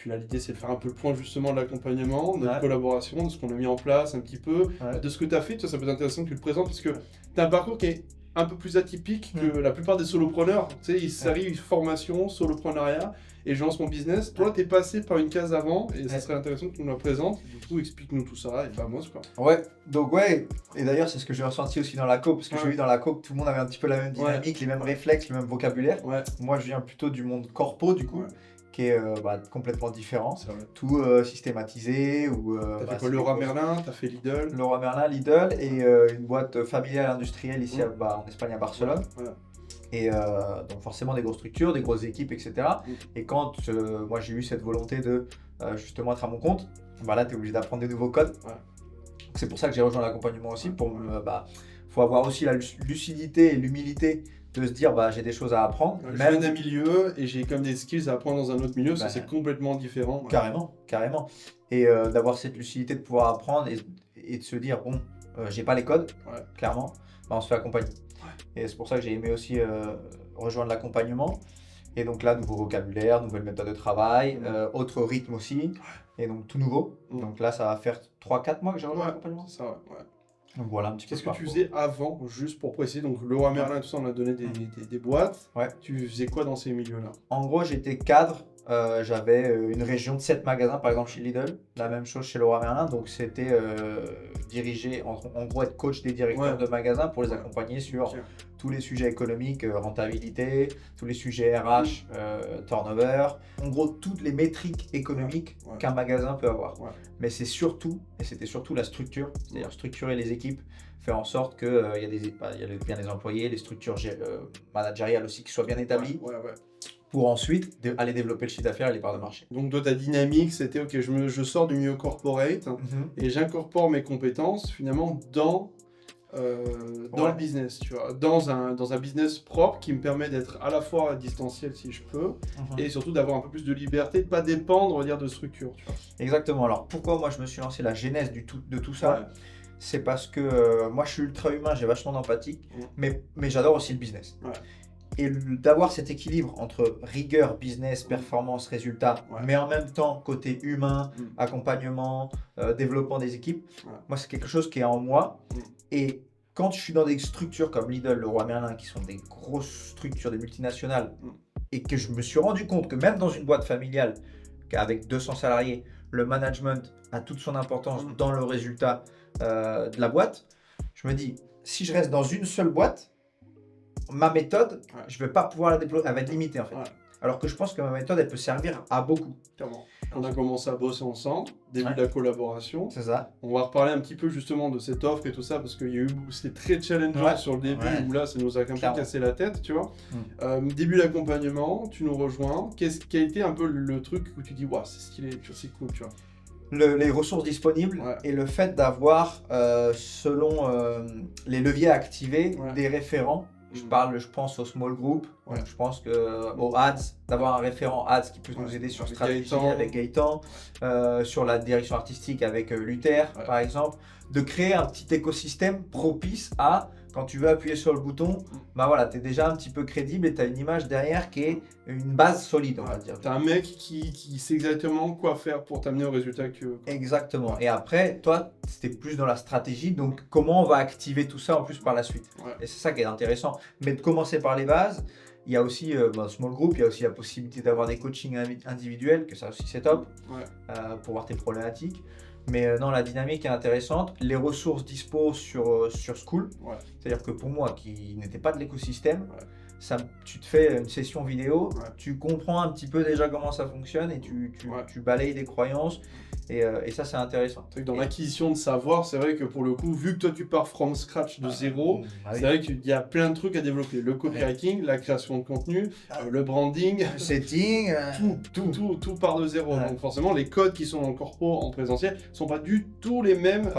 Puis là, l'idée, c'est de faire un peu le point justement de l'accompagnement, de notre Ouais. collaboration, de ce qu'on a mis en place un petit peu, Ouais. de ce que tu as fait. Tu vois, ça peut être intéressant que tu le présentes parce que tu as un parcours qui est un peu plus atypique que la plupart des solopreneurs. Tu sais, ils arrivent, formation, soloprenariat, et je lance mon business. Toi, tu es passé par une case avant, et ça serait intéressant que tu nous la présentes. Du coup, explique-nous tout ça, et vamos, quoi. Ouais, donc ouais, et d'ailleurs c'est ce que j'ai ressenti aussi dans la coop, parce que j'ai vu dans la coop tout le monde avait un petit peu la même dynamique, les mêmes réflexes, le même vocabulaire. Ouais. Moi je viens plutôt du monde corpo du coup, qui est complètement différent, C'est vrai. tout systématisé. T'as fait quoi, Leroy Merlin, t'as fait Lidl. Leroy Merlin, Lidl et une boîte familiale industrielle ici en Espagne à Barcelone. Ouais. Et donc forcément des grosses structures, des grosses équipes, etc. Et quand moi j'ai eu cette volonté de justement être à mon compte, là tu es obligé d'apprendre des nouveaux codes. Ouais. C'est pour ça que j'ai rejoint l'accompagnement aussi. Faut avoir aussi la lucidité et l'humilité de se dire j'ai des choses à apprendre. Je viens d'un milieu et j'ai comme des skills à apprendre dans un autre milieu, c'est complètement différent. Carrément. Et d'avoir cette lucidité de pouvoir apprendre et de se dire j'ai pas les codes, clairement, on se fait accompagner. Et c'est pour ça que j'ai aimé aussi rejoindre l'accompagnement. Et donc là, nouveau vocabulaire, nouvelle méthode de travail, autre rythme aussi. Et donc tout nouveau. Donc là, ça va faire 3-4 mois que j'ai rejoint l'accompagnement. C'est ça, Donc voilà un petit peu. Qu'est-ce que tu faisais avant, juste pour préciser? Donc Leroy Merlin et tout ça, on a donné des boîtes. Ouais. Tu faisais quoi dans ces milieux-là? En gros, j'étais cadre. J'avais une région de 7 magasins, par exemple chez Lidl. La même chose chez Leroy Merlin. Donc c'était diriger, en gros être coach des directeurs de magasins pour les accompagner sur tous les sujets économiques, rentabilité, tous les sujets RH, turnover. En gros, toutes les métriques économiques qu'un magasin peut avoir. Mais c'est surtout, et c'était surtout la structure, c'est-à-dire structurer les équipes, faire en sorte qu'il y a bien les employés, les structures managériales aussi qui soient bien établies. Pour ensuite aller développer le chiffre d'affaires et les parts de marché. Donc toi, ta dynamique, c'était ok, je sors du milieu corporate et j'incorpore mes compétences finalement dans le business, tu vois, dans un business propre qui me permet d'être à la fois distanciel si je peux et surtout d'avoir un peu plus de liberté, de ne pas dépendre, on va dire, de structure. Tu vois. Exactement. Alors pourquoi moi je me suis lancé, la genèse de tout ça, c'est parce que moi je suis ultra humain, j'ai vachement d'empathie, mais j'adore aussi le business. Et d'avoir cet équilibre entre rigueur, business, performance, résultat, mais en même temps côté humain, accompagnement, développement des équipes, moi c'est quelque chose qui est en moi. Et quand je suis dans des structures comme Lidl, Leroy Merlin, qui sont des grosses structures, des multinationales, et que je me suis rendu compte que même dans une boîte familiale, avec 200 salariés, le management a toute son importance dans le résultat de la boîte, je me dis, si je reste dans une seule boîte, ma méthode, je ne vais pas pouvoir la déployer, elle va être limitée en fait. Alors que je pense que ma méthode, elle peut servir à beaucoup. Clairement. On a commencé à bosser ensemble, début de la collaboration. C'est ça. On va reparler un petit peu justement de cette offre et tout ça, parce qu'il y a eu, c'était très challengeant sur le début, où là, ça nous a un peu cassé la tête, tu vois. Début d'accompagnement, tu nous rejoins. Qu'est-ce qui a été un peu le truc où tu dis, waouh, c'est stylé, c'est cool, tu vois. Les ressources disponibles et le fait d'avoir, selon les leviers à activer, des référents. Je pense au small group, je pense aux ads, d'avoir un référent ads qui peut nous aider sur stratégie avec Gaëtan, sur la direction artistique avec Luther par exemple, de créer un petit écosystème propice à, quand tu veux appuyer sur le bouton, tu es déjà un petit peu crédible et tu as une image derrière qui est une base solide, on va dire. Tu as un mec qui sait exactement quoi faire pour t'amener au résultat que tu veux. Exactement. Et après, toi, c'était plus dans la stratégie, donc comment on va activer tout ça en plus par la suite. Et c'est ça qui est intéressant. Mais de commencer par les bases, il y a aussi small group, il y a aussi la possibilité d'avoir des coachings individuels, que ça aussi c'est top, pour voir tes problématiques. Mais non, la dynamique est intéressante. Les ressources dispo sur School, c'est-à-dire que pour moi qui n'étais pas de l'écosystème, tu te fais une session vidéo, tu comprends un petit peu déjà comment ça fonctionne et tu balayes des croyances et ça c'est intéressant. Dans l'acquisition de savoir, c'est vrai que pour le coup, vu que toi tu pars from scratch de zéro, c'est vrai qu'il y a plein de trucs à développer. Le copywriting, la création de contenu, le branding, le setting, tout part de zéro. Donc forcément, les codes qui sont en corpo, en présentiel, sont pas du tout les mêmes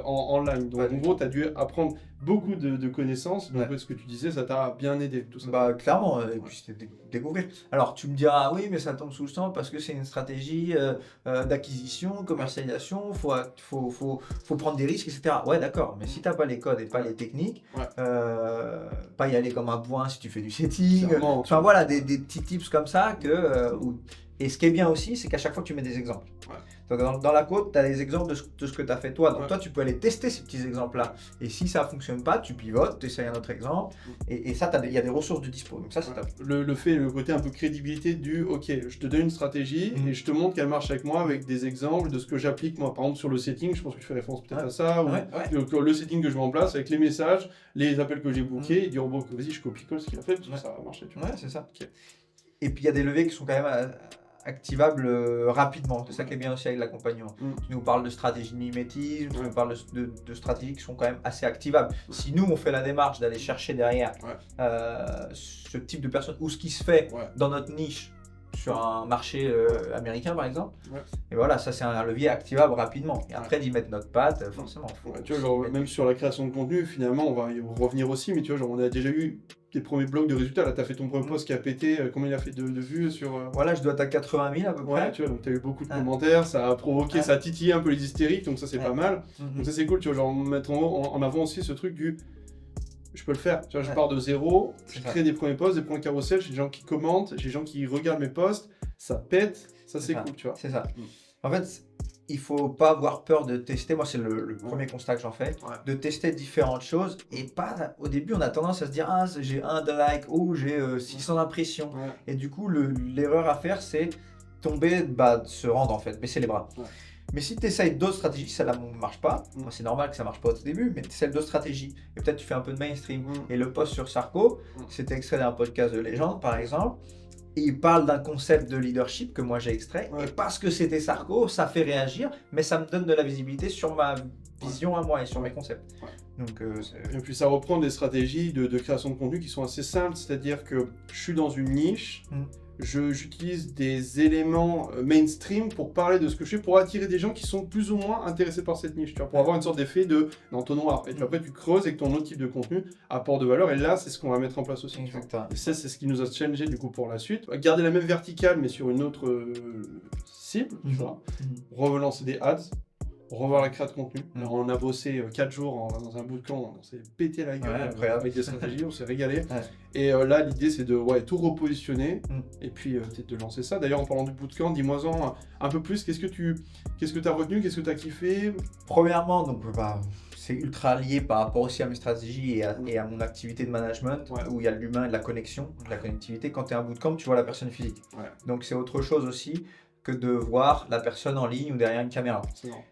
en ligne. Donc en gros, tu as dû apprendre beaucoup de connaissances. Donc ce que tu disais, ça t'a bien aidé tout ça. Clairement, et puis c'était découvrir. Alors tu me diras oui, mais ça tombe sous le sang parce que c'est une stratégie d'acquisition, commercialisation, faut prendre des risques, etc. Ouais, d'accord, mais si t'as pas les codes et pas les techniques, pas y aller comme un bourrin si tu fais du setting. Enfin voilà, des petits tips comme ça où Et ce qui est bien aussi, c'est qu'à chaque fois que tu mets des exemples. Dans la code, tu as des exemples de ce que tu as fait toi. Donc toi, tu peux aller tester ces petits exemples-là. Et si ça ne fonctionne pas, tu pivotes, tu essayes un autre exemple. Et ça, il y a des ressources de dispo. Donc ça, c'est top. Le côté un peu crédibilité du OK, je te donne une stratégie et je te montre qu'elle marche avec moi avec des exemples de ce que j'applique moi. Par exemple, sur le setting, je pense que tu fais référence peut-être à ça. Ou le setting que je mets en place avec les messages, les appels que j'ai bookés, et dire au robot, vas-y, je copie-colle ce qu'il a fait parce que ça va marcher. Ouais, c'est ça. Okay. Et puis il y a des leviers qui sont quand même activables rapidement. C'est ça qui est bien aussi avec l'accompagnement. Tu nous parles de stratégie de mimétisme, tu nous parles de stratégies qui sont quand même assez activables. Si nous, on fait la démarche d'aller chercher derrière ce type de personnes ou ce qui se fait dans notre niche sur un marché américain, par exemple, et voilà, ça c'est un levier activable rapidement. Et après, d'y mettre notre patte, forcément. Tu vois, genre, même sur la création de contenu, finalement, on va y revenir aussi, mais tu vois, genre, on a déjà eu tes premiers blogs de résultats. Là, tu as fait ton premier post qui a pété. Combien il a fait de vues sur... Voilà, je dois être à 80 000 à peu près. Tu vois, donc tu as eu beaucoup de commentaires, ça a provoqué, ça a titillé un peu les hystériques, donc ça c'est pas mal. Donc ça c'est cool, tu vois, genre mettre en avant aussi ce truc du... Je peux le faire, tu vois, je pars de zéro, je crée des premiers posts, des premiers carousels, j'ai des gens qui commentent, j'ai des gens qui regardent mes posts, ça pète, ça c'est cool, tu vois. C'est ça. En fait, il faut pas avoir peur de tester, moi c'est le premier constat que j'en fais, de tester différentes choses et pas, au début on a tendance à se dire j'ai un like ou j'ai 600 impressions et du coup l'erreur à faire c'est tomber, se rendre en fait, baisser les bras. Mais si tu essayes d'autres stratégies, ça ne marche pas, c'est normal que ça ne marche pas au début, mais tu essaies d'autres stratégies et peut-être tu fais un peu de mainstream. Et le post sur Sarko, c'était extrait d'un podcast de légende par exemple. Et il parle d'un concept de leadership que moi j'ai extrait, et parce que c'était Sarko, ça fait réagir, mais ça me donne de la visibilité sur ma vision à moi et sur mes concepts. Donc, et puis ça reprend des stratégies de création de contenu qui sont assez simples, c'est-à-dire que je suis dans une niche, j'utilise des éléments mainstream pour parler de ce que je fais, pour attirer des gens qui sont plus ou moins intéressés par cette niche, tu vois, pour avoir une sorte d'effet d'entonnoir. Et puis après, tu creuses avec ton autre type de contenu, apport de valeur, et là, c'est ce qu'on va mettre en place aussi. Et ça, c'est ce qui nous a challengé du coup pour la suite. Garder la même verticale, mais sur une autre cible, tu vois. Relancer des ads. Revoir la création de contenu. Alors, on a bossé 4 jours dans un bootcamp, on s'est pété la gueule avec des stratégies, on s'est régalé. Et là, l'idée, c'est de tout repositionner et puis de lancer ça. D'ailleurs, en parlant du bootcamp, dis-moi-en un peu plus. Qu'est-ce que tu as retenu? Qu'est-ce que tu as kiffé? Premièrement, donc, c'est ultra lié par rapport aussi à mes stratégies et à mon activité de management où il y a de l'humain et de la connexion, de la connectivité. Quand tu es à un bootcamp, tu vois la personne physique. Donc, c'est autre chose aussi que de voir la personne en ligne ou derrière une caméra.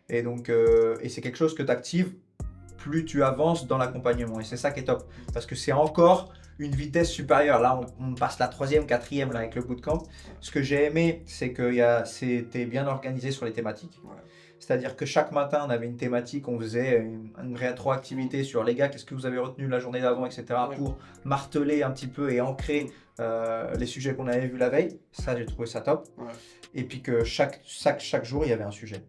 Et donc, et c'est quelque chose que tu actives plus tu avances dans l'accompagnement. Et c'est ça qui est top. Parce que c'est encore une vitesse supérieure. Là, on passe la 3e, 4e là, avec le bootcamp. Ce que j'ai aimé, c'est que c'était bien organisé sur les thématiques. C'est-à-dire que chaque matin, on avait une thématique, on faisait une rétroactivité sur les gars, qu'est-ce que vous avez retenu la journée d'avant, etc. pour marteler un petit peu et ancrer les sujets qu'on avait vus la veille. Ça, j'ai trouvé ça top. Et puis que chaque jour, il y avait un sujet.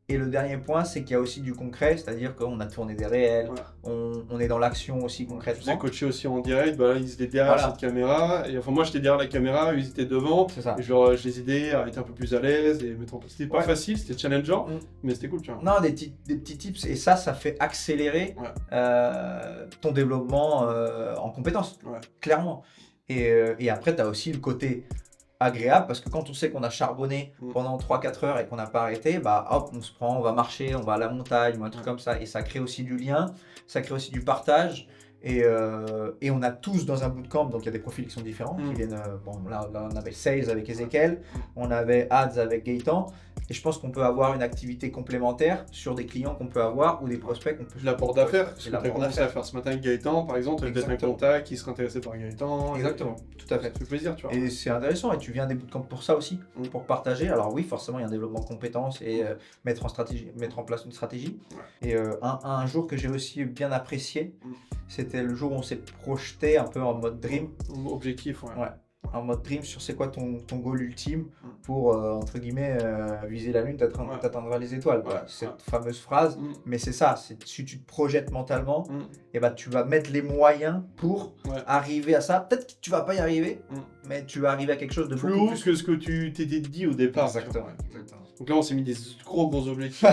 Et le dernier point, c'est qu'il y a aussi du concret, c'est-à-dire qu'on a tourné des réels, on est dans l'action aussi concrètement. Je vous ai coaché aussi en direct, là, ils étaient derrière cette caméra, et enfin moi j'étais derrière la caméra, eux ils étaient devant, et je les aidais à être un peu plus à l'aise et mettre en place. C'était pas facile, c'était challengeant, mais c'était cool, tu vois. Non, des petits tips, et ça fait accélérer ton développement en compétences, clairement. Et après, tu as aussi le côté agréable parce que quand on sait qu'on a charbonné pendant 3-4 heures et qu'on n'a pas arrêté, hop, on se prend, on va marcher, on va à la montagne ou un truc comme ça, et ça crée aussi du lien, ça crée aussi du partage. Et on a tous dans un bootcamp, donc il y a des profils qui sont différents, qui viennent, là on avait Sales avec Ezekiel, on avait Ads avec Gaëtan, et je pense qu'on peut avoir une activité complémentaire sur des clients qu'on peut avoir ou des prospects qu'on peut... L'apport d'affaires, ce que tu as commencé à faire ce matin avec Gaëtan, par exemple, tu as peut-être un contact qui serait intéressé par Gaëtan. Exactement, tout à fait. Ça fait plaisir, tu vois. Et c'est intéressant, et tu viens des bootcamps pour ça aussi, pour partager. Alors oui, forcément, il y a un développement de compétences et mettre en place une stratégie. Et un jour que j'ai aussi bien apprécié, c'était le jour où on s'est projeté un peu en mode dream. Objectif, en mode dream sur c'est quoi ton goal ultime pour, entre guillemets, viser la lune, t'atteindras les étoiles. Cette fameuse phrase, mais c'est ça, si tu te projettes mentalement, et tu vas mettre les moyens pour arriver à ça. Peut-être que tu vas pas y arriver, mais tu vas arriver à quelque chose de plus haut que ce que tu t'étais dit au départ. Exactement. Donc là, on s'est mis des gros objectifs.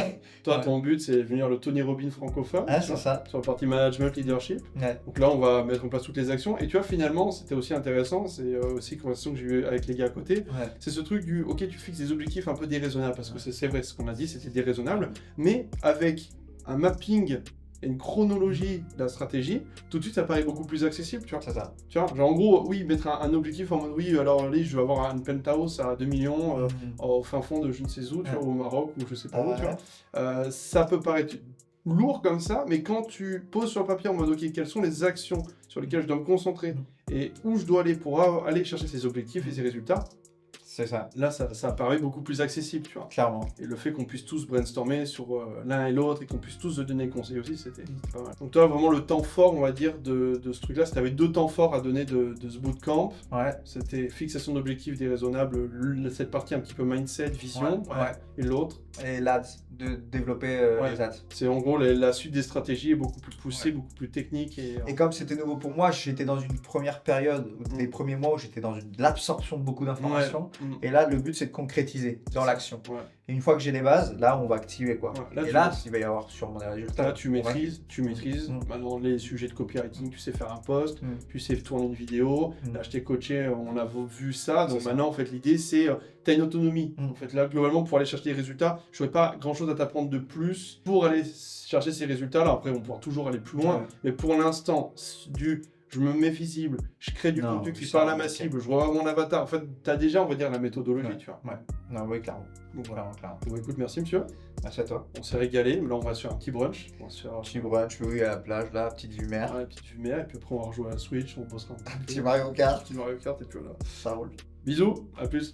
Toi, ton but, c'est de devenir le Tony Robbins francophone. C'est ça. Sur la partie management, leadership. Donc là, on va mettre en place toutes les actions. Et tu vois, finalement, c'était aussi intéressant. C'est aussi, conversation que j'ai eue avec les gars à côté. Ouais. C'est ce truc du, ok, tu fixes des objectifs un peu déraisonnables, parce que c'est vrai, ce qu'on a dit, c'était déraisonnable, mais avec un mapping et une chronologie de la stratégie, tout de suite ça paraît beaucoup plus accessible, tu vois. C'est ça. Tu vois, genre en gros, oui, mettre un objectif en mode, oui, alors allez, je vais avoir une penthouse à 2 millions au fin fond de je ne sais où, tu vois, au Maroc ou je sais pas où, tu vois. Ça peut paraître lourd comme ça, mais quand tu poses sur le papier en mode, ok, quelles sont les actions sur lesquelles je dois me concentrer et où je dois aller pour aller chercher ces objectifs et ces résultats, c'est ça. Là, ça paraît beaucoup plus accessible, tu vois. Clairement. Et le fait qu'on puisse tous brainstormer sur l'un et l'autre et qu'on puisse tous se donner des conseils aussi, c'était pas mal. Donc toi, vraiment le temps fort, on va dire, de ce truc-là, si tu avais 2 temps forts à donner de ce bootcamp, c'était fixation d'objectifs déraisonnables, cette partie un petit peu mindset, vision, et l'autre. Et l'ADS, de développer les ads. C'est en gros la suite des stratégies est beaucoup plus poussée, beaucoup plus technique. Et comme c'était nouveau pour moi, j'étais dans une première période, les premiers mois où j'étais dans l'absorption de beaucoup d'informations. Et là, le but, c'est de concrétiser dans l'action. Et une fois que j'ai les bases, là, on va activer quoi. Et là, il va y avoir sûrement des résultats. Là, tu maîtrises. Maintenant, les sujets de copywriting, tu sais faire un post, tu sais tourner une vidéo. Là, je t'ai coaché, on a vu ça. Donc maintenant, en fait, l'idée, c'est tu as une autonomie. En fait, là, globalement, pour aller chercher des résultats, je n'aurais pas grand-chose à t'apprendre de plus pour aller chercher ces résultats-là. Après, on pourra toujours aller plus loin. Mais pour l'instant, je me mets visible, je crée du contenu qui parle à ma cible, je revois mon avatar. En fait, tu as déjà, on va dire, la méthodologie, tu vois. Non, oui, clairement. Donc, clairement. Bon, écoute, merci, monsieur. Merci à toi. On s'est régalé, mais là, on va sur un petit brunch. Petit brunch, oui, à la plage, là, petite vue mer. Ouais, petite vue mer, et puis après, on va rejouer à la Switch, on bossera un petit Mario Kart. Petit Mario Kart, et puis voilà. Ça roule. Bisous, à plus.